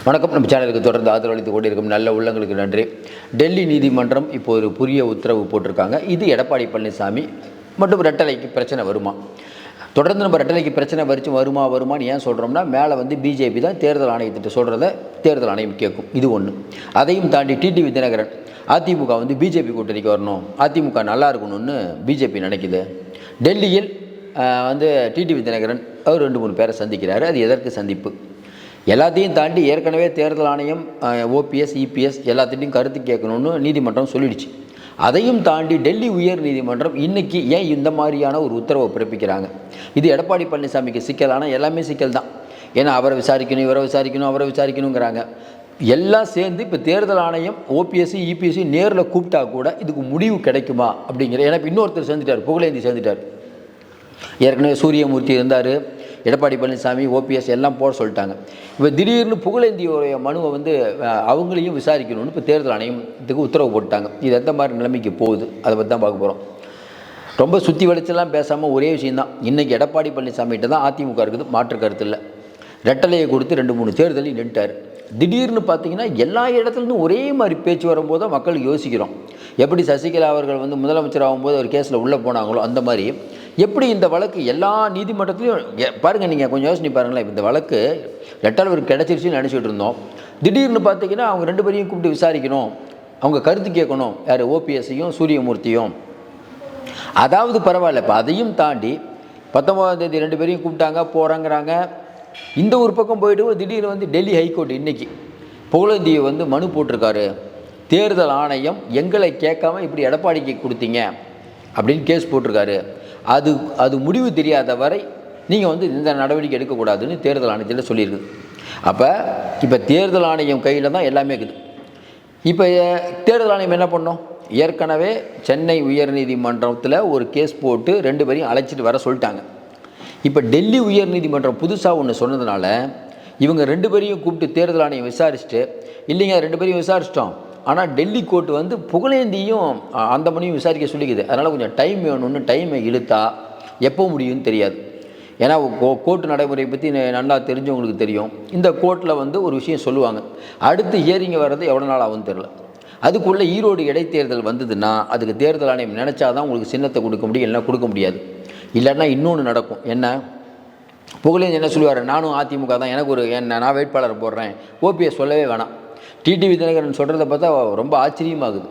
வணக்கம். நம்ம சேனலுக்கு தொடர்ந்து ஆதரவளித்து கொண்டிருக்கும் நல்ல உள்ளங்களுக்கு நன்றி. டெல்லி நீதிமன்றம் இப்போ ஒரு புதிய உத்தரவு போட்டிருக்காங்க. இது எடப்பாடி பழனிசாமி மற்றும் ரெட்டலைக்கு பிரச்சனை வருமா? தொடர்ந்து நம்ம ரெட்டலைக்கு பிரச்சனை வருமானு ஏன் சொல்கிறோம்னா, மேலே வந்து பிஜேபி தான் தேர்தல் ஆணையத்திட்ட சொல்கிறத தேர்தல் ஆணையம் கேட்கும். இது ஒன்று. அதையும் தாண்டி டிடிவி தினகரன் அதிமுக வந்து பிஜேபி கூட்டணிக்கு வரணும், அதிமுக நல்லா இருக்கணும்னு பிஜேபி நினைக்குது. டெல்லியில் வந்து டிடிவி தினகரன் அவர் 2-3 பேரை சந்திக்கிறாரு. அது எதற்கு சந்திப்பு? எல்லாத்தையும் தாண்டி ஏற்கனவே தேர்தல் ஆணையம் ஓபிஎஸ் இபிஎஸ் எல்லாத்திட்டையும் கருத்து கேட்கணும்னு நீதிமன்றம் சொல்லிடுச்சு. அதையும் தாண்டி டெல்லி உயர் நீதிமன்றம் இன்றைக்கி ஏன் இந்த மாதிரியான ஒரு உத்தரவை பிறப்பிக்கிறாங்க? இது எடப்பாடி பழனிசாமிக்கு சிக்கலான எல்லாமே சிக்கல் தான். ஏன்னா அவரை விசாரிக்கணும், இவரை விசாரிக்கணும், அவரை விசாரிக்கணுங்கிறாங்க. எல்லாம் சேர்ந்து இப்போ தேர்தல் ஆணையம் ஓபிஎஸ்சி இபிஎஸ்சி நேரில் கூப்பிட்டா கூட இதுக்கு முடிவு கிடைக்குமா அப்படிங்கிற. ஏன்னா இப்போ இன்னொருத்தர் சேர்ந்துட்டார், புகழேந்தி சேர்ந்துட்டார். ஏற்கனவே சூரியமூர்த்தி இருந்தார், எடப்பாடி பழனிசாமி ஓபிஎஸ் எல்லாம் போட சொல்லிட்டாங்க. இப்போ திடீர்னு புகழேந்தியோடைய மனுவை வந்து அவங்களையும் விசாரிக்கணும்னு இப்போ தேர்தல் ஆணையத்துக்கு உத்தரவு போட்டாங்க. இது எந்த மாதிரி நிலைமைக்கு போகுது அதை பற்றி தான் பார்க்க போகிறோம். ரொம்ப சுற்றி வலிச்செல்லாம் பேசாமல் ஒரே விஷயந்தான். இன்றைக்கி எடப்பாடி பழனிசாமிகிட்ட தான் அதிமுக இருக்குது, மாற்று கருத்து இல்லை. ரெட்டலையை கொடுத்து 2-3 தேர்தலில் நின்ட்டார். திடீர்னு பார்த்தீங்கன்னா எல்லா இடத்துலேருந்து ஒரே மாதிரி பேச்சு வரும்போது தான் மக்களுக்கு யோசிக்கிறோம். எப்படி சசிகலா அவர்கள் வந்து முதலமைச்சர் ஆகும்போது ஒரு கேஸில் உள்ளே போனாங்களோ அந்த மாதிரி எப்படி இந்த வழக்கு எல்லா நீதிமன்றத்துலையும் பாருங்கள். நீங்கள் கொஞ்சம் யோசனை பாருங்களேன். இந்த வழக்கு ரெட்டலவருக்கு கிடச்சிருச்சுன்னு நினச்சிட்டு இருந்தோம். திடீர்னு பார்த்தீங்கன்னா அவங்க 2 பேரையும் கூப்பிட்டு விசாரிக்கணும், அவங்க கருத்து கேட்கணும். யார்? ஓபிஎஸ்ஸையும் சூரியமூர்த்தியும். அதாவது பரவாயில்ல. இப்போ அதையும் தாண்டி 19ஆம் தேதி 2 பேரையும் கூப்பிட்டாங்க, போகிறாங்கிறாங்க. இந்த ஒரு பக்கம் போயிட்டு திடீர்னு வந்து டெல்லி ஹைகோர்ட் இன்றைக்கி புகழேந்தியை வந்து மனு போட்டிருக்காரு. தேர்தல் ஆணையம் எங்களை கேட்காம இப்படி எடப்பாடிக்கு கொடுத்தீங்க அப்படின்னு கேஸ் போட்டிருக்காரு. அது முடிவு தெரியாத வரை நீங்கள் வந்து இந்த நடவடிக்கை எடுக்கக்கூடாதுன்னு தேர்தல் ஆணையத்தில் சொல்லியிருக்குது. இப்போ தேர்தல் ஆணையம் கையில் தான் எல்லாமே இருக்குது. இப்போ தேர்தல் ஆணையம் என்ன பண்ணோம்? ஏற்கனவே சென்னை உயர்நீதிமன்றத்தில் ஒரு கேஸ் போட்டு 2 பேரையும் அழைச்சிட்டு வர சொல்லிட்டாங்க. இப்போ டெல்லி உயர்நீதிமன்றம் புதுசாக ஒன்று சொன்னதுனால இவங்க 2 பேரையும் கூப்பிட்டு தேர்தல் ஆணையம் விசாரிச்சுட்டு, இல்லைங்க 2 பேரையும் விசாரிச்சிட்டோம், ஆனால் டெல்லி கோர்ட்டு வந்து புகழேந்தியும் அந்த மணியும் விசாரிக்க சொல்லிக்குது. அதனால் கொஞ்சம் டைம் வேணும்னு டைமை இழுத்தா எப்போ முடியும்னு தெரியாது. ஏன்னா கோர்ட்டு நடைமுறையை பற்றி நல்லா தெரிஞ்சவங்களுக்கு தெரியும். இந்த கோர்ட்டில் வந்து ஒரு விஷயம் சொல்லுவாங்க, அடுத்து ஹியரிங் வர்றது எவ்வளோ நாள் ஆகும்னு தெரில. அதுக்குள்ளே ஈரோடு இடைத்தேர்தல் வந்ததுன்னா அதுக்கு தேர்தல் ஆணையம் நினச்சா தான் உங்களுக்கு சின்னத்தை கொடுக்க முடியும், இல்லைன்னா கொடுக்க முடியாது. இல்லைன்னா இன்னொன்று நடக்கும். என்ன? புகழேந்தி என்ன சொல்லுவார்? நானும் அதிமுக தான், எனக்கு ஒரு நான் வேட்பாளர் போடுறேன். ஓபிஎஸ் சொல்லவே வேணாம். டிடிவி தினகரன் சொல்கிறத பார்த்தா ரொம்ப ஆச்சரியமாகுது.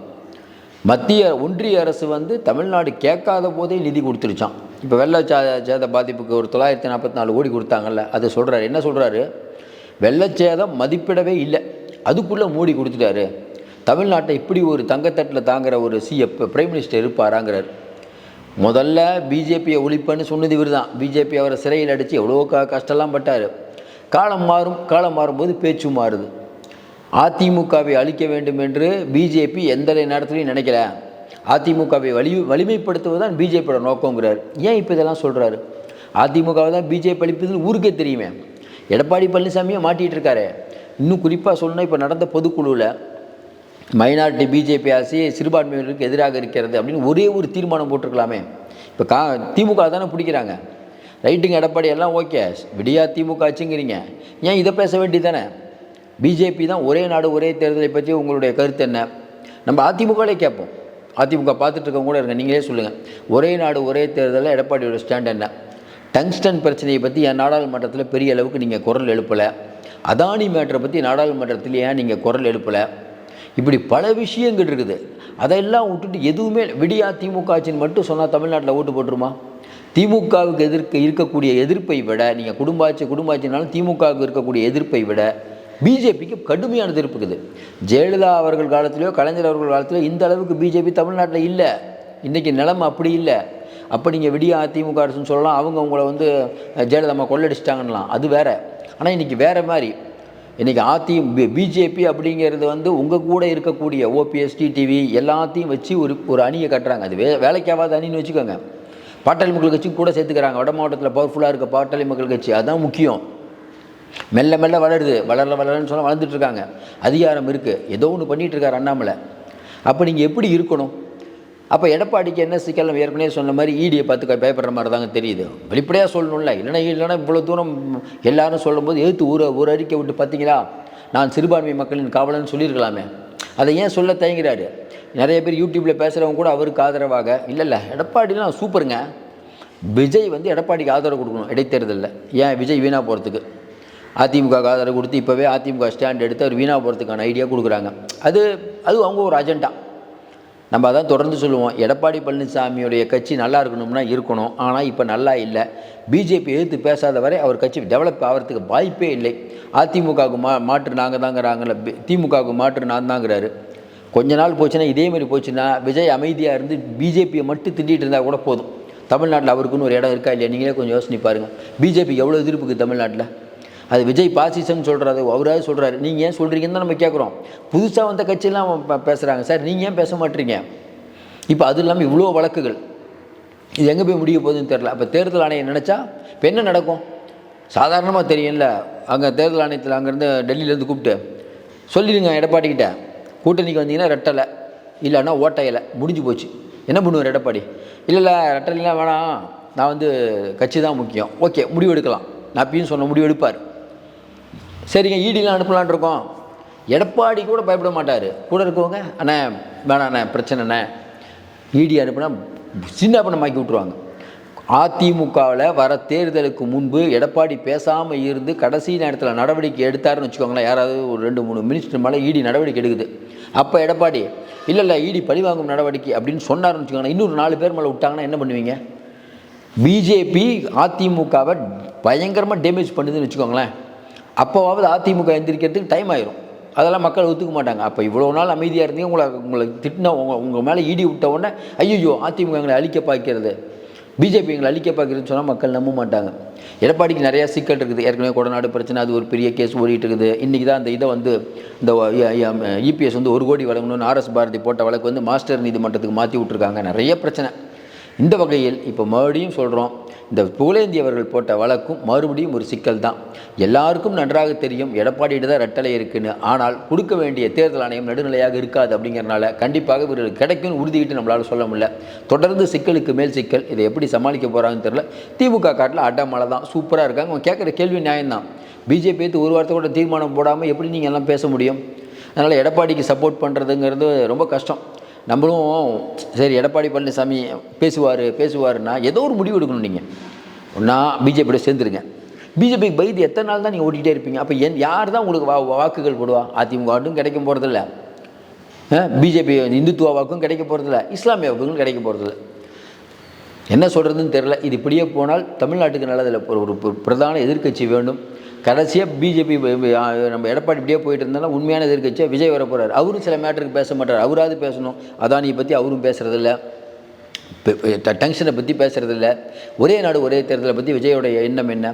ஒன்றிய அரசு வந்து தமிழ்நாடு கேட்காத போதே நிதி கொடுத்துருச்சான். இப்போ வெள்ளச்சேத பாதிப்புக்கு ஒரு 944 கோடி கொடுத்தாங்கல்ல, அதை சொல்கிறாரு. என்ன சொல்கிறாரு? வெள்ளச்சேதம் மதிப்பிடவே இல்லை, அதுக்குள்ளே மோடி கொடுத்துட்டாரு. தமிழ்நாட்டை இப்படி ஒரு தங்கத்தட்டில் தாங்குகிற ஒரு பிரைம் மினிஸ்டர் இருப்பாராங்கிறார். முதல்ல பிஜேபியை ஒழிப்பன்னு சொன்னது இவர் தான். பிஜேபி அவரை சிறையில் அடித்து எவ்வளோ கஷ்டம்லாம் பட்டார். காலம் மாறும்போது பேச்சு மாறுது. அதிமுகவை அழிக்க வேண்டும் என்று பிஜேபி எந்த நேரத்துலையும் நினைக்கல. அதிமுகவை வலிமைப்படுத்துவது தான் பிஜேபியோட நோக்கங்கிறார். ஏன் இப்போ இதெல்லாம் சொல்கிறாரு? அதிமுகவை தான் பிஜேபி அழிப்பதுன்னு ஊருக்கே தெரியுமே. எடப்பாடி பழனிசாமியை மாட்டிகிட்டு இருக்காரு. இன்னும் குறிப்பாக சொல்லணும், இப்போ நடந்த பொதுக்குழுவில் மைனாரிட்டி பிஜேபி ஆட்சி சிறுபான்மையினருக்கு எதிராக இருக்கிறது அப்படின்னு ஒரே ஒரு தீர்மானம் போட்டிருக்கலாமே. இப்போ திமுக தானே பிடிக்கிறாங்க. ரைட்டுங்க, எடப்பாடி எல்லாம் ஓகே, விடியா திமுக ஆச்சுங்கிறீங்க, ஏன் இதை பேச வேண்டியதானே? பிஜேபி தான் ஒரே நாடு ஒரே தேர்தலை பற்றி உங்களுடைய கருத்து என்ன? நம்ம அதிமுகவே கேட்போம். அதிமுக பார்த்துட்டு இருக்கவங்க கூட இருங்க, நீங்களே சொல்லுங்கள். ஒரே நாடு ஒரே தேர்தலில் எடப்பாடியோட ஸ்டாண்ட் என்ன? டங்ஸ்டன் பிரச்சனையை பற்றி என் நாடாளுமன்றத்தில் பெரிய அளவுக்கு நீங்கள் குரல் எழுப்பலை. அதானி மேட்டரை பற்றி நாடாளுமன்றத்தில் ஏன் நீங்கள் குரல் எழுப்பலை? இப்படி பல விஷயங்கள் இருக்குது. அதெல்லாம் விட்டுட்டு எதுவுமே விடியா திமுக ஆட்சின்னு மட்டும் சொன்னால் தமிழ்நாட்டில் ஓட்டு போட்டுருமா? திமுகவுக்கு இருக்கக்கூடிய எதிர்ப்பை விட, நீங்கள் குடும்பாட்சினாலும் திமுகவுக்கு இருக்கக்கூடிய எதிர்ப்பை விட பிஜேபிக்கு கடுமையான எதிர்ப்பு இருக்குது. ஜெயலலிதா அவர்கள் காலத்திலையோ கலைஞர் அவர்கள் காலத்திலையோ இந்த அளவுக்கு பிஜேபி தமிழ்நாட்டில் இல்லை. இன்றைக்கி நிலைமை அப்படி இல்லை. அப்போ நீங்கள் விடியா அதிமுக அரசுன்னு சொல்லலாம், அவங்க உங்களை வந்து ஜெயலலிதா கொள்ளடிச்சிட்டாங்கன்னலாம், அது வேறு. ஆனால் இன்றைக்கி வேறு மாதிரி. இன்றைக்கி பிஜேபி அப்படிங்கிறது வந்து உங்கள் கூட இருக்கக்கூடிய ஓபிஎஸ் டிடிவி எல்லாத்தையும் வச்சு ஒரு அணியை கட்டுறாங்க. அது வேலைக்காகாத அணின்னு வச்சுக்கோங்க. பாட்டாளி மக்கள் கட்சி கூட சேர்த்துக்கிறாங்க. வட மாவட்டத்தில் பவர்ஃபுல்லாக இருக்க பாட்டாளி மக்கள் கட்சி, அதுதான் முக்கியம். மெல்ல வளருது, வளரன்னு சொன்னால் வளர்ந்துட்டுருக்காங்க. அதிகாரம் இருக்குது, ஏதோ ஒன்று பண்ணிகிட்ருக்காரு அண்ணாமலை. அப்போ நீங்கள் எப்படி இருக்கணும்? அப்போ எடப்பாடிக்கு என்ன சிக்கல்? ஏற்கனவே சொன்ன மாதிரி ஈடியை பார்த்து பயப்படுற மாதிரி தாங்க தெரியுது. வெளிப்படையாக சொல்லணும்ல, இல்லைன்னா இவ்வளோ தூரம் எல்லாரும் சொல்லும்போது எழுத்து ஒரு அறிக்கை விட்டு பார்த்தீங்களா நான் சிறுபான்மை மக்களின் காவலன்னு சொல்லியிருக்கலாமே. அதை ஏன் சொல்ல தயங்குறாரு? நிறைய பேர் யூடியூப்பில் பேசுகிறவங்க கூட அவருக்கு ஆதரவாக இல்லை எடப்பாடிலாம் சூப்பருங்க, விஜய் எடப்பாடிக்கு ஆதரவு கொடுக்கணும் இடைத்தேர்தலில். ஏன் விஜய் வீணாக போகிறதுக்கு அதிமுக ஆதரவு கொடுத்து இப்போவே அதிமுக ஸ்டாண்ட் எடுத்து அவர் வீணாக போகிறதுக்கான ஐடியா கொடுக்குறாங்க. அது அவங்க ஒரு அஜெண்டா. நம்ம அதான் தொடர்ந்து சொல்லுவோம், எடப்பாடி பழனிசாமியுடைய கட்சி நல்லா இருக்கணும்னா இருக்கணும். ஆனால் இப்போ நல்லா இல்லை. பிஜேபி எதிர்த்து பேசாத வரை அவர் கட்சி டெவலப் ஆகிறதுக்கு வாய்ப்பே இல்லை. அதிமுகவுக்கு மாற்று நாங்கள் தாங்கிறாங்கல்ல, திமுகவுக்கு மாற்று நான் தாங்கிறாரு. கொஞ்ச நாள் போச்சுன்னா இதேமாதிரி போச்சுன்னா விஜய் அமைதியாக இருந்து பிஜேபியை மட்டும் திண்டிகிட்டு இருந்தால் கூட போதும். தமிழ்நாட்டில் அவருக்குன்னு ஒரு இடம் இருக்கா இல்லையா? நீங்களே கொஞ்சம் யோசனை பாருங்கள். பிஜேபிக்கு எவ்வளோ எதிர்ப்புக்கு தமிழ்நாட்டில். அது விஜய் பாசிசம்னு சொல்கிறாரு, அவராவது சொல்கிறாரு. நீங்கள் ஏன் சொல்கிறீங்கன்னு தான் நம்ம கேட்குறோம். புதுசாக வந்த கட்சியெல்லாம் பேசுகிறாங்க சார், நீங்கள் ஏன் பேச மாட்டீங்க? இப்போ அது இல்லாமல் இவ்வளோ வழக்குகள், இது எங்கே போய் முடிய போகுதுன்னு தெரில. அப்போ தேர்தல் ஆணையம் நினச்சா இப்போ என்ன நடக்கும்? சாதாரணமாக தெரியும்ல, அங்கே தேர்தல் ஆணையத்தில் அங்கேருந்து டெல்லியிலேருந்து கூப்பிட்டு சொல்லிடுங்க எடப்பாடிக்கிட்ட, கூட்டணிக்கு வந்தீங்கன்னா ரெட்டலை இல்லைன்னா ஓட்டையில முடிஞ்சு போச்சு. என்ன பண்ணுவார் எடப்பாடி? இல்லை ரெட்டலாம் வேணாம், நான் கட்சி தான் முக்கியம், ஓகே முடிவு எடுக்கலாம், நான் அப்பயும் சொன்ன முடிவு எடுப்பார். சரிங்க ஈடிலாம் அனுப்பலான் இருக்கோம். எடப்பாடி கூட பயப்பட மாட்டார். கூட இருக்கவங்க அண்ணே வேணாண்ணே பிரச்சனைண்ணே, ஈடி அனுப்புனா சின்ன பணமாக்கி விட்ருவாங்க. அதிமுகவில் வர தேர்தலுக்கு முன்பு எடப்பாடி பேசாமல் இருந்து கடைசி நேரத்தில் நடவடிக்கை எடுத்தாருன்னு வச்சுக்கோங்களேன். யாராவது ஒரு 2-3 மினிஸ்டர் மேலே ஈடி நடவடிக்கை எடுக்குது. அப்போ எடப்பாடி இல்லை ஈடி பழிவாங்கும் நடவடிக்கை அப்படின்னு சொன்னார்னு வச்சுக்கோங்களேன். இன்னொரு 4 பேர் மேலே விட்டாங்கன்னா என்ன பண்ணுவீங்க? பிஜேபி அதிமுகவை பயங்கரமாக டேமேஜ் பண்ணுதுன்னு வச்சுக்கோங்களேன். அப்போவாவது அதிமுக எந்திரிக்கிறதுக்கு டைம் ஆயிரும். அதெல்லாம் மக்கள் ஒத்துக்க மாட்டாங்க. அப்போ இவ்வளோ நாள் அமைதியாக இருந்தீங்க, உங்களை திட்டினா உங்கள் மேலே ஈடி விட்ட உடனே ஐயோ அதிமுக எங்களை அழிக்க பார்க்கிறது, பிஜேபி எங்களை அழிக்க பார்க்குறதுன்னு சொன்னால் மக்கள் நம்ப மாட்டாங்க. எடப்பாடிக்கு நிறையா சிக்கல் இருக்குது. ஏற்கனவே கொடநாடு பிரச்சனை, அது ஒரு பெரிய கேஸ் ஓடிட்டு இருக்குது. இன்றைக்கி தான் அந்த இதை இந்த இபிஎஸ் 1 கோடி வழங்கணும்னு ஆர்எஸ் பாரதி போட்ட வழக்கு மாஸ்டர் நீதிமன்றத்துக்கு மாற்றி விட்ருக்காங்க. நிறைய பிரச்சனை. இந்த வகையில் இப்போ மறுபடியும் சொல்கிறோம், இந்த புகழேந்தி அவர்கள் போட்ட வழக்கும் மறுபடியும் ஒரு சிக்கல் தான். எல்லாருக்கும் நன்றாக தெரியும் எடப்பாடியிட தான் ரெட்டலை இருக்குன்னு. ஆனால் கொடுக்க வேண்டிய தேர்தல் ஆணையம் நடுநிலையாக இருக்காது. அப்படிங்கிறனால கண்டிப்பாக இவர்கள் கிடைக்கும்னு உறுதிக்கிட்டு நம்மளால் சொல்ல முடியல. தொடர்ந்து சிக்கலுக்கு மேல் சிக்கல். இதை எப்படி சமாளிக்க போகிறாங்கன்னு தெரியல. திமுக காட்டில் அடமலை தான், சூப்பராக இருக்காங்க. அவங்க கேட்குற கேள்வி நியாயம்தான். பிஜேபி எடுத்து ஒரு வாரத்தை கூட தீர்மானம் போடாமல் எப்படி நீங்கள் எல்லாம் பேச முடியும்? அதனால் எடப்பாடிக்கு சப்போர்ட் பண்ணுறதுங்கிறது ரொம்ப கஷ்டம். நம்மளும் சரி எடப்பாடி பழனிசாமி பேசுவாருன்னா ஏதோ ஒரு முடிவு எடுக்கணும். நீங்கள் ஒன்றா பிஜேபியோட சேர்ந்துருங்க. பிஜேபிக்கு பயந்து எத்தனை நாள் தான் நீங்கள் ஓட்டிகிட்டே இருப்பீங்க? அப்போ யார் தான் உங்களுக்கு வாக்குகள் போடுவா? அதிமுக வாக்கும் கிடைக்க போகிறதில்ல, பிஜேபி இந்துத்துவ வாக்கும் கிடைக்க போகிறதில்ல, இஸ்லாமிய வாக்குகளும் கிடைக்க போகிறதில்ல. என்ன சொல்கிறதுன்னு தெரில. இது இப்படியே போனால் தமிழ்நாட்டுக்கு நல்லதில்லை. ஒரு பிரதான எதிர்க்கட்சி வேண்டும். கடைசியாக பிஜேபி நம்ம எடப்பாடி இப்படியே போயிட்டு இருந்தாலும் உண்மையான எதிர்க்கட்சியாக விஜய் வர போகிறார். அவரும் சில மேட்டருக்கு பேச மாட்டார். அவராது பேசணும். அதானியை பற்றி அவரும் பேசுகிறதில்ல, டென்ஷனை பற்றி பேசுகிறதில்ல, ஒரே நாடு ஒரே தேர்தலை பற்றி விஜயோட எண்ணம் என்ன?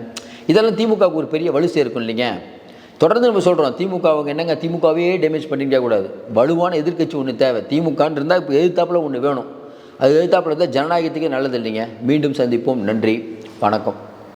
இதெல்லாம் திமுகவுக்கு ஒரு பெரிய வலு சேர்க்கும் இல்லைங்க. தொடர்ந்து நம்ம சொல்கிறோம் திமுக அவங்க என்னங்க திமுகவே டேமேஜ் பண்ணிக்க கூடாது. வலுவான எதிர்க்கட்சி ஒன்று தேவை. திமுகன்னு இருந்தால் இப்போ எதிர்த்தாப்பில் ஒன்று வேணும். அது எதிர்த்தாப்பில் இருந்தால் ஜனநாயகத்துக்கே நல்லது இல்லைங்க. மீண்டும் சந்திப்போம். நன்றி, வணக்கம்.